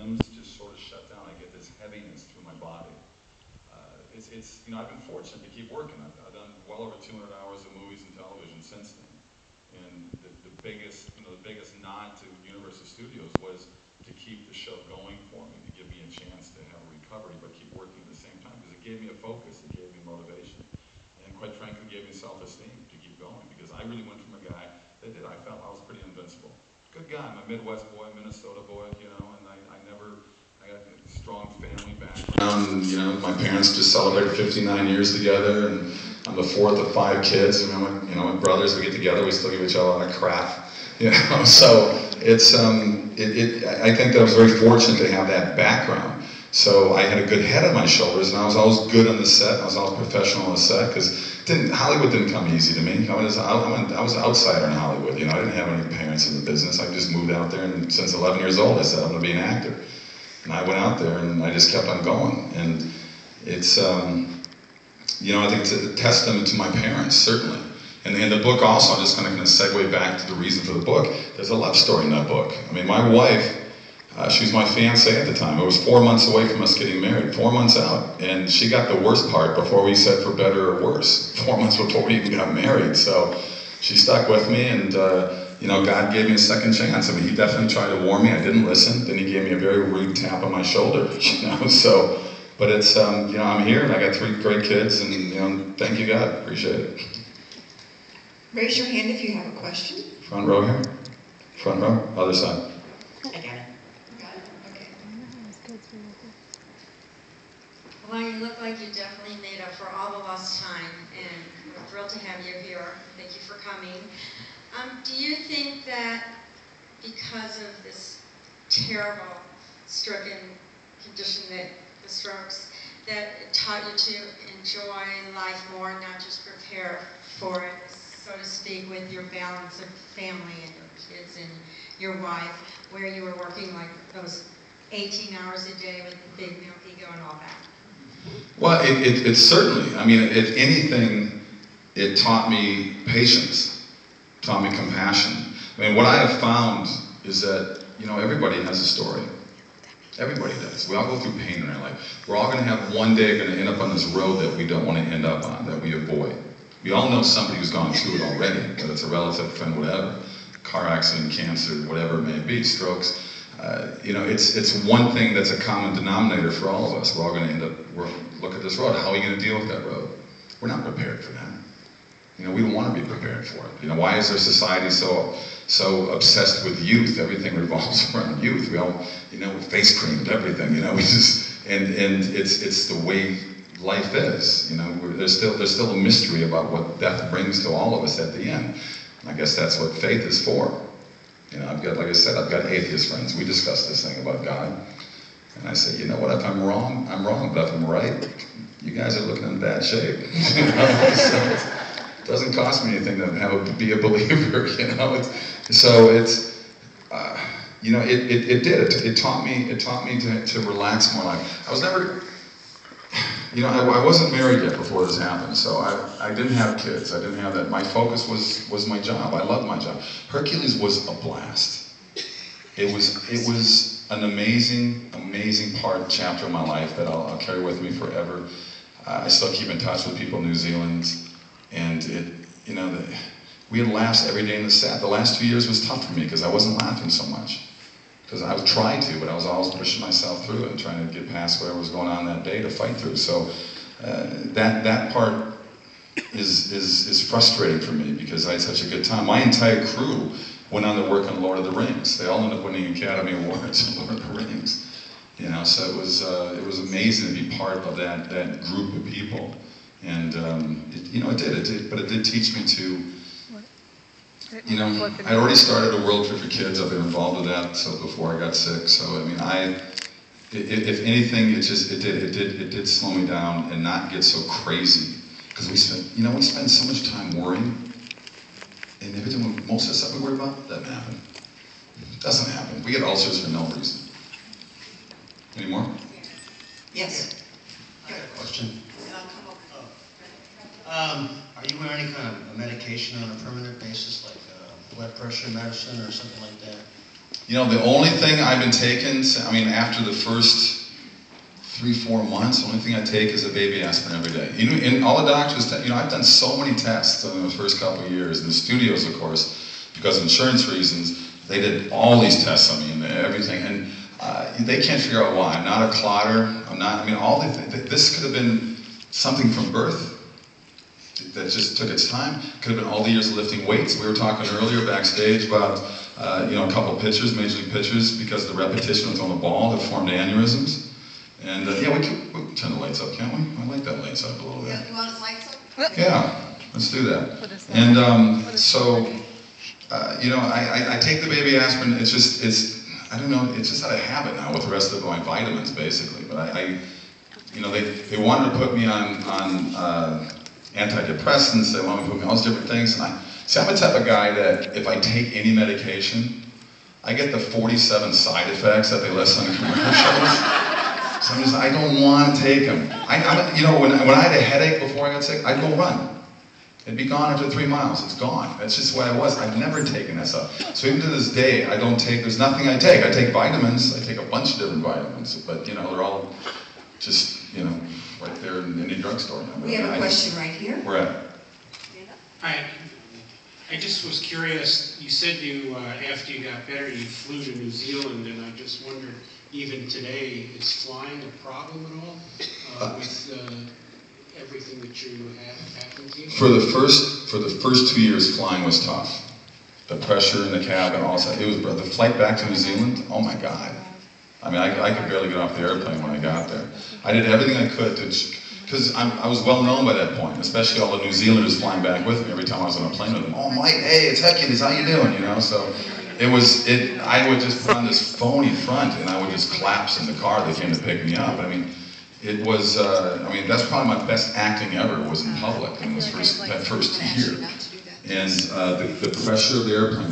limbs just sort of shut down. I get this heaviness through my body. You know, I've been fortunate to keep working. I've done well over 200 hours of movies and television since then. And the biggest nod to Universal Studios was to keep the show going for me, to give me a chance to have a recovery, but keep working at the same time, because it gave me a focus, it gave me motivation, and quite frankly, gave me self-esteem to keep going, because I really went from a guy that I felt I was pretty invincible. Good guy, I'm a Midwest boy, Minnesota boy, you know, and I got a strong family background. You know, my parents just celebrated 59 years together, and I'm the fourth of 5 kids. And my brothers, we get together, we still give each other a lot of crap. You know, so it's I think that I was very fortunate to have that background. So I had a good head on my shoulders, and I was always good on the set. I was always professional on the set, because Hollywood didn't come easy to me. I was an outsider in Hollywood. You know, I didn't have any parents in the business. I just moved out there, and since 11 years old, I said I'm going to be an actor. And I went out there, and I just kept on going. And it's, you know, I think it's a testament to my parents, certainly. And in the book also, I'm just going to kind of segue back to the reason for the book. There's a love story in that book. I mean, my wife, she was my fiancée at the time. It was 4 months away from us getting married, 4 months out. And she got the worst part before we said for better or worse, 4 months before we even got married. So she stuck with me, and you know, God gave me a second chance. I mean, he definitely tried to warn me. I didn't listen. Then he gave me a very rude tap on my shoulder, you know. So, but it's, you know, I'm here, and I got 3 great kids, and, you know, thank you, God. Appreciate it. Raise your hand if you have a question. Front row here. Front row. Other side. I got it. Got it? Okay. Well, you look like you definitely made up for all the lost time, and we're thrilled to have you here. Thank you for coming. Do you think that because of this terrible stricken condition, that the strokes, that it taught you to enjoy life more, not just prepare for it, so to speak, with your balance of family and your kids and your wife, where you were working like those 18 hours a day with the big milk ego and all that? Well, it certainly, I mean, if anything, it taught me patience. Taught me compassion. I mean, what I have found is that, you know, everybody has a story. Everybody does. We all go through pain in our life. We're all going to have one day going to end up on this road that we don't want to end up on, that we avoid. We all know somebody who's gone through it already, whether it's a relative, friend, whatever, car accident, cancer, whatever it may be, strokes. You know, it's one thing that's a common denominator for all of us. We're all going to end up, look at this road. How are you going to deal with that road? We're not prepared for that. You know, we don't want to be prepared for it. You know, why is our society so obsessed with youth? Everything revolves around youth. We all, you know, face creamed everything. You know, we just and it's the way life is. You know, there's still a mystery about what death brings to all of us at the end. And I guess that's what faith is for. You know, I've got, like I said, I've got atheist friends. We discuss this thing about God, and I say, you know what? If I'm wrong, I'm wrong. But if I'm right, you guys are looking in bad shape. You know? So, it doesn't cost me anything to be a believer, you know. You know, it did. It taught me to relax more. I was never, you know, I wasn't married yet before this happened, so I didn't have kids. I didn't have that. My focus was my job. I loved my job. Hercules was a blast. It was an amazing chapter of my life that I'll carry with me forever. I still keep in touch with people in New Zealand. And you know, we had laughs every day in the set. The last 2 years was tough for me because I wasn't laughing so much. Because I was trying to, but I was always pushing myself through it and trying to get past whatever was going on that day to fight through. So that part is frustrating for me because I had such a good time. My entire crew went on to work on Lord of the Rings. They all ended up winning Academy Awards on Lord of the Rings. You know, so it was amazing to be part of that group of people. And you know, it did, but it did teach me to, you know, I already started a world trip for kids. I've been involved with that so before I got sick. So I mean, if anything, it did slow me down and not get so crazy because we spend so much time worrying, and everything, most of the stuff we worry about doesn't happen. It doesn't happen. We get ulcers for no reason. Any more? Yes. I got a question. Are you wearing any kind of medication on a permanent basis, like blood pressure medicine or something like that? You know, the only thing I've been taking, I mean, after the first 3-4 months, the only thing I take is a baby aspirin every day. You know, and all the doctors, you know, I've done so many tests in the first couple of years. In the studios, of course, because of insurance reasons, they did all these tests on me and everything, and they can't figure out why. I'm not a clotter. I'm not. I mean, all this could have been something from birth that just took its time. Could have been all the years of lifting weights. We were talking earlier backstage about you know, a couple of pitchers, major league pitchers, because of the repetition was on the ball that formed aneurysms. And yeah, we can turn the lights up, can't we? I like that lights up a little bit. You want us lights up? Yeah, let's do that. And so, you know, I take the baby aspirin. I don't know, it's just out of habit now with the rest of my vitamins, basically. But you know, they wanted to put me on antidepressants. They wanted to put me on all these different things. And I'm the type of guy that if I take any medication, I get the 47 side effects that they list on the commercials. So I don't want to take them. You know, when I had a headache before I got sick, I'd go run. It'd be gone after 3 miles. It's gone. That's just what I was. I've never taken that stuff. So even to this day, I don't take, there's nothing I take. I take vitamins. I take a bunch of different vitamins. But, you know, they're all just, you know, right there in any drugstore. We have a question right here. Where at? Hi. I just was curious, you said you, after you got better, you flew to New Zealand, and I just wondered, even today, is flying a problem at all with everything that you have happened to you? For the first 2 years, flying was tough. The pressure in the cabin, all that. It was the flight back to New Zealand. Oh my God! I mean, I could barely get off the airplane when I got there. I did everything I could to, because I was well known by that point, especially all the New Zealanders flying back with me every time I was on a plane with them. Oh Mike, hey, it's Heckies, how you doing? You know, so I would just put on this phony front and I would just collapse in the car. They came to pick me up. I mean, it was, I mean, that's probably my best acting ever was in public in that first year. And the pressure of the airplane